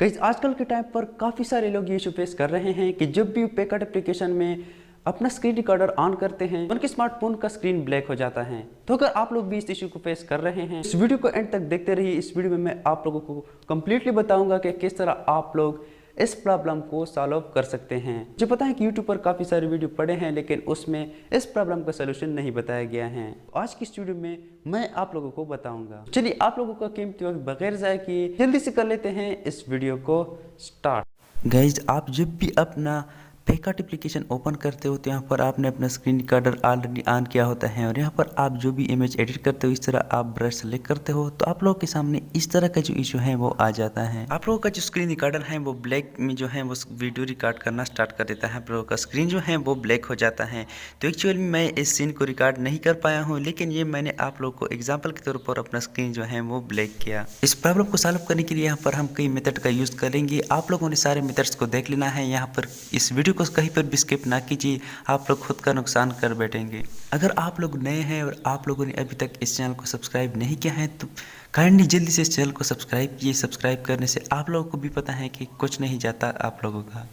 Guys आजकल के time पर काफ़ी सारे लोग ये इशू फेस कर रहे हैं कि जब भी पेकट एप्लीकेशन में अपना स्क्रीन रिकॉर्डर ऑन करते हैं उनके स्मार्टफोन का स्क्रीन ब्लैक हो जाता है। तो अगर आप लोग भी इस इशू को फेस कर रहे हैं, इस वीडियो को एंड तक देखते रहिए। इस वीडियो में मैं आप लोगों को कंप्लीटली बताऊंगा कि किस तरह आप लोग इस प्रॉब्लम को सॉल्व कर सकते हैं। मुझे पता है कि यूट्यूब पर काफ़ी सारे वीडियो पड़े हैं, लेकिन उसमें इस प्रॉब्लम का सोल्यूशन नहीं बताया गया है। आज की इस वीडियो में मैं आप लोगों को बताऊंगा। चलिए आप लोगों का कीमती वक्त बगैर जाए किए जल्दी से कर लेते हैं इस वीडियो को स्टार्ट। गाइज, आप जब भी अपना पेकट एप्लीकेशन ओपन करते हो तो यहाँ पर आपने अपना स्क्रीन रिकॉर्डर ऑलरेडी ऑन किया होता है और यहाँ पर आप जो भी इमेज एडिट करते हो इस तरह आप ब्रश सेलेक्ट करते हो तो आप लोगों के सामने इस तरह का जो इशू है वो आ जाता है। आप लोगों का जो स्क्रीन रिकॉर्डर है वो ब्लैक में जो है वो वीडियो रिकॉर्ड करना स्टार्ट कर देता है। आप लोगों का स्क्रीन जो है वो ब्लैक हो जाता है। तो एक्चुअली मैं इस सीन को रिकॉर्ड नहीं कर पाया हूँ, लेकिन ये मैंने आप लोगों को एग्जाम्पल के तौर पर अपना स्क्रीन जो है वो ब्लैक किया। इस प्रॉब्लम को सॉल्व करने के लिए यहाँ पर हम कई मेथड का यूज़ करेंगे। आप लोगों ने सारे मेथड्स को देख लेना है। यहाँ पर इस वीडियो को कहीं पर भी स्किप ना कीजिए, आप लोग खुद का नुकसान कर बैठेंगे। अगर आप लोग नए हैं और आप लोगों ने अभी तक इस चैनल को सब्सक्राइब नहीं किया है तो काइंडली जल्दी से इस चैनल को सब्सक्राइब कीजिए। सब्सक्राइब करने से आप लोगों को भी पता है कि कुछ नहीं जाता आप लोगों का।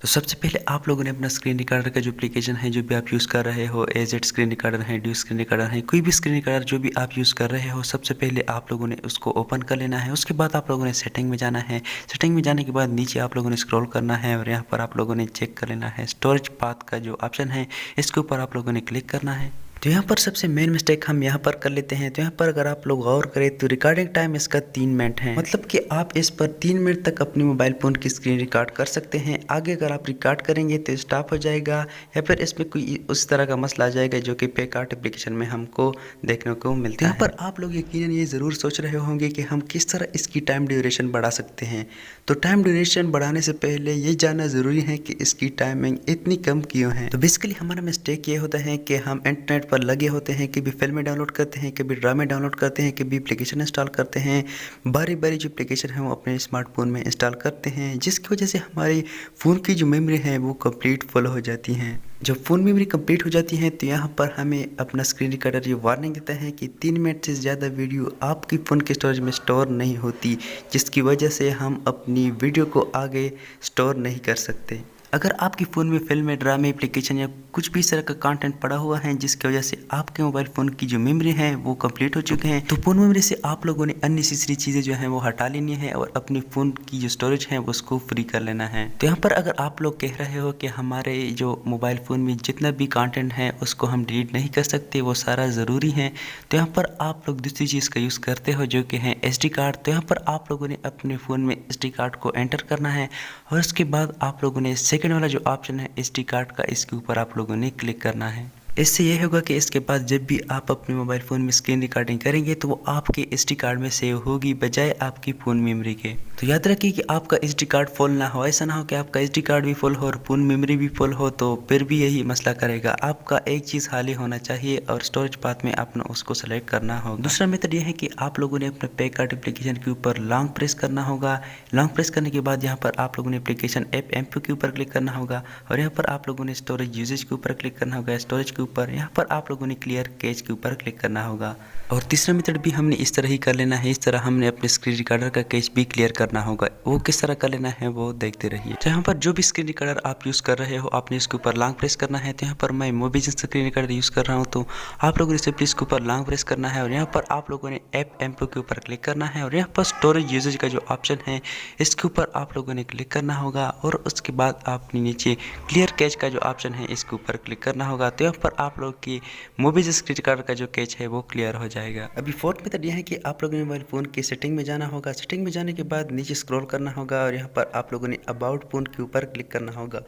तो सबसे पहले आप लोगों ने अपना स्क्रीन रिकॉर्डर का जो एप्लीकेशन है जो भी आप यूज़ कर रहे हो, एजेड स्क्रीन रिकॉर्डर है, ड्यू स्क्रीन रिकॉर्डर है, कोई भी स्क्रीन रिकॉर्डर जो भी आप यूज़ कर रहे हो, सबसे पहले आप लोगों ने उसको ओपन कर लेना है। उसके बाद आप लोगों ने सेटिंग में जाना है। सेटिंग में जाने के बाद नीचे आप लोगों ने स्क्रॉल करना है और यहाँ पर आप लोगों ने चेक कर लेना है स्टोरेज पाथ का जो ऑप्शन है, इसके ऊपर आप लोगों ने क्लिक करना है। तो यहाँ पर सबसे मेन मिस्टेक हम यहाँ पर कर लेते हैं। तो यहाँ पर अगर आप लोग गौर करें तो रिकॉर्डिंग टाइम इसका 3 मिनट है, मतलब कि आप इस पर 3 मिनट तक अपने मोबाइल फ़ोन की स्क्रीन रिकॉर्ड कर सकते हैं। आगे अगर आप रिकॉर्ड करेंगे तो स्टॉप हो जाएगा या फिर इसमें कोई उस तरह का मसला आ जाएगा जो कि पेकट एप्लीकेशन में हमको देखने को मिलता है। यहाँ पर आप लोग यकीनन ये ज़रूर सोच रहे होंगे कि हम किस तरह इसकी टाइम ड्यूरेशन बढ़ा सकते हैं। तो टाइम ड्यूरेशन बढ़ाने से पहले ये जानना ज़रूरी है कि इसकी टाइमिंग इतनी कम क्यों है। तो बेसिकली हमारा मिस्टेक ये होता है कि हम इंटरनेट पर लगे होते हैं, कभी फिल्में डाउनलोड करते हैं, कभी ड्रामे डाउनलोड करते हैं, कभी एप्लीकेशन इंस्टॉल करते हैं। बारी बारी जो एप्लीकेशन है वो अपने स्मार्टफोन में इंस्टॉल करते हैं, जिसकी वजह से हमारी फ़ोन की जो मेमोरी है वो कंप्लीट फुल हो जाती हैं। जब फ़ोन मेमोरी कंप्लीट हो जाती है तो यहाँ पर हमें अपना स्क्रीन रिकॉर्डर ये वार्निंग देता है कि 3 मिनट से ज़्यादा वीडियो आपकी फ़ोन के स्टोरेज में स्टोर नहीं होती, जिसकी वजह से हम अपनी वीडियो को आगे स्टोर नहीं कर सकते। अगर आपकी फ़ोन में फिल्में, ड्रामे, एप्लीकेशन या कुछ भी इस तरह का कंटेंट पड़ा हुआ है जिसकी वजह से आपके मोबाइल फ़ोन की जो मेमोरी है वो कंप्लीट हो चुके हैं, तो फ़ोन मेमोरी से आप लोगों ने अननेसेसरी चीज़ें जो हैं वो हटा लेनी है और अपनी फ़ोन की जो स्टोरेज है उसको फ्री कर लेना है। तो यहाँ पर अगर आप लोग कह रहे हो कि हमारे जो मोबाइल फ़ोन में जितना भी कंटेंट है उसको हम डिलीट नहीं कर सकते, वो सारा ज़रूरी है, तो यहाँ पर आप लोग दूसरी चीज़ का यूज़ करते हो जो कि है SD कार्ड। तो यहाँ पर आप लोगों ने अपने फ़ोन में SD कार्ड को एंटर करना है और उसके बाद आप लोगों ने सेकंड वाला जो ऑप्शन है SD कार्ड का, इसके ऊपर आप लोगों ने क्लिक करना है। इससे यह होगा कि इसके बाद जब भी आप अपने मोबाइल फ़ोन में स्क्रीन रिकॉर्डिंग करेंगे तो वो आपके SD कार्ड में सेव होगी बजाय आपकी फ़ोन मेमोरी के। तो याद रखिए कि आपका SD कार्ड फुल ना हो। ऐसा ना हो कि आपका SD कार्ड भी फुल हो और फ़ोन मेमोरी भी फुल हो, तो फिर भी यही मसला करेगा। आपका एक चीज़ खाली होना चाहिए और स्टोरेज पाथ में अपना उसको सेलेक्ट करना होगा। दूसरा मेथड यह है कि आप लोगों ने अपने पेकट एप्लीकेशन के ऊपर लॉन्ग प्रेस करना होगा। लॉन्ग प्रेस करने के बाद यहाँ पर आप लोगों ने एप्लीकेशन ऐप M2 के ऊपर क्लिक करना होगा और यहाँ पर आप लोगों ने स्टोरेज यूजेज के ऊपर क्लिक करना होगा। स्टोरेज के ऊपर यहाँ पर आप लोगों ने क्लियर कैच के ऊपर क्लिक करना होगा। और तीसरा मेथड भी हमने इस तरह ही कर लेना है। इस तरह हमने अपने स्क्रीन रिकॉर्डर का कैच भी क्लियर करना होगा। वो किस तरह कर लेना है वो देखते रहिए। तो यहाँ पर जो भी स्क्रीन रिकॉर्डर आप यूज़ कर रहे हो आपने इसके ऊपर लॉन्ग प्रेस करना है। तो यहाँ पर मैं मोबिजन स्क्रीन रिकॉर्डर यूज़ कर रहा हूँ, तो आप लोगों ने सिंपली इसके ऊपर लॉन्ग प्रेस करना है और यहाँ पर आप लोगों ने ऐप M2 के ऊपर क्लिक करना है और यहाँ पर स्टोरेज यूजेज का जो ऑप्शन है इसके ऊपर आप लोगों ने क्लिक करना होगा और उसके बाद आपने नीचे क्लियर कैच का जो ऑप्शन है इसके ऊपर क्लिक करना होगा। तो यहाँ पर आप लोग की मोबाइल स्क्रीन रिकॉर्डर का जो कैच है वो क्लियर हो जाएगा। अभी फोर्थ मेथड यह है कि आप लोगों ने मोबाइल फ़ोन की सेटिंग में जाना होगा। सेटिंग में जाने के बाद नीचे स्क्रॉल करना होगा और यहाँ पर आप लोगों ने अबाउट फ़ोन के ऊपर क्लिक करना होगा।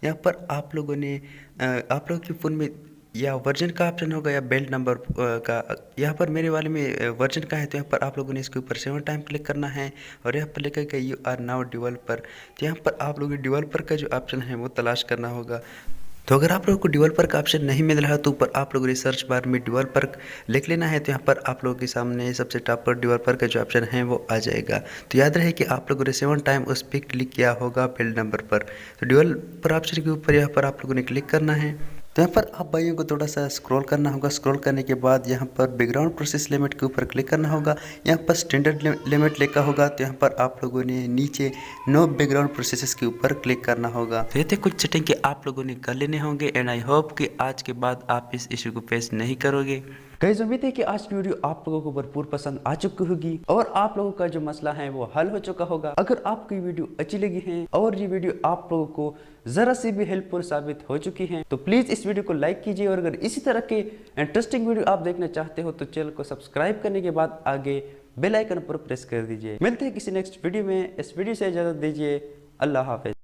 यहाँ पर आप लोगों ने आप लोगों के फ़ोन में या वर्जन का ऑप्शन होगा या बिल्ड नंबर का। यहाँ पर मेरे वाले में वर्जन का है, तो यहाँ पर आप लोगों ने इसके ऊपर 7 टाइम क्लिक करना है और यहाँ पर लिखा है यू आर नाउ डेवलपर। तो यहाँ पर आप लोगों को डेवलपर का जो ऑप्शन है वो तलाश करना होगा। तो अगर आप लोगों को डेवलपर का ऑप्शन नहीं मिल रहा तो ऊपर आप लोगों ने सर्च बार में डेवलपर लिख लेना है। तो यहाँ पर आप लोगों के सामने सबसे टॉप पर डेवलपर का जो ऑप्शन है वो आ जाएगा। तो याद रहे कि आप लोगों ने 7 टाइम उस पर क्लिक किया होगा बिल्ड नंबर पर। तो डेवलपर ऑप्शन के ऊपर यहाँ पर आप लोगों ने क्लिक करना है तो यहाँ पर आप भाइयों को थोड़ा सा स्क्रॉल करना होगा। स्क्रॉल करने के बाद यहाँ पर बैकग्राउंड प्रोसेस लिमिट के ऊपर क्लिक करना होगा। यहाँ पर स्टैंडर्ड लिमिट लिखा होगा, तो यहाँ पर आप लोगों ने नीचे नो बैकग्राउंड प्रोसेसेस के ऊपर क्लिक करना होगा। तो ये थे कुछ सेटिंग के आप लोगों ने कर लेने होंगे एंड आई होप कि आज के बाद आप इस इशू को फेस नहीं करोगे। गाइस उम्मीद है कि आज की वीडियो आप लोगों को भरपूर पसंद आ चुकी होगी और आप लोगों का जो मसला है वो हल हो चुका होगा। अगर आपको ये वीडियो अच्छी लगी है और ये वीडियो आप लोगों को जरा सी भी हेल्पफुल साबित हो चुकी है तो प्लीज इस वीडियो को लाइक कीजिए और अगर इसी तरह के इंटरेस्टिंग वीडियो आप देखना चाहते हो तो चैनल को सब्सक्राइब करने के बाद आगे बेल आइकन पर प्रेस कर दीजिए। मिलते हैं किसी नेक्स्ट वीडियो में। इस वीडियो से इजाजत दीजिए। अल्लाह हाफिज।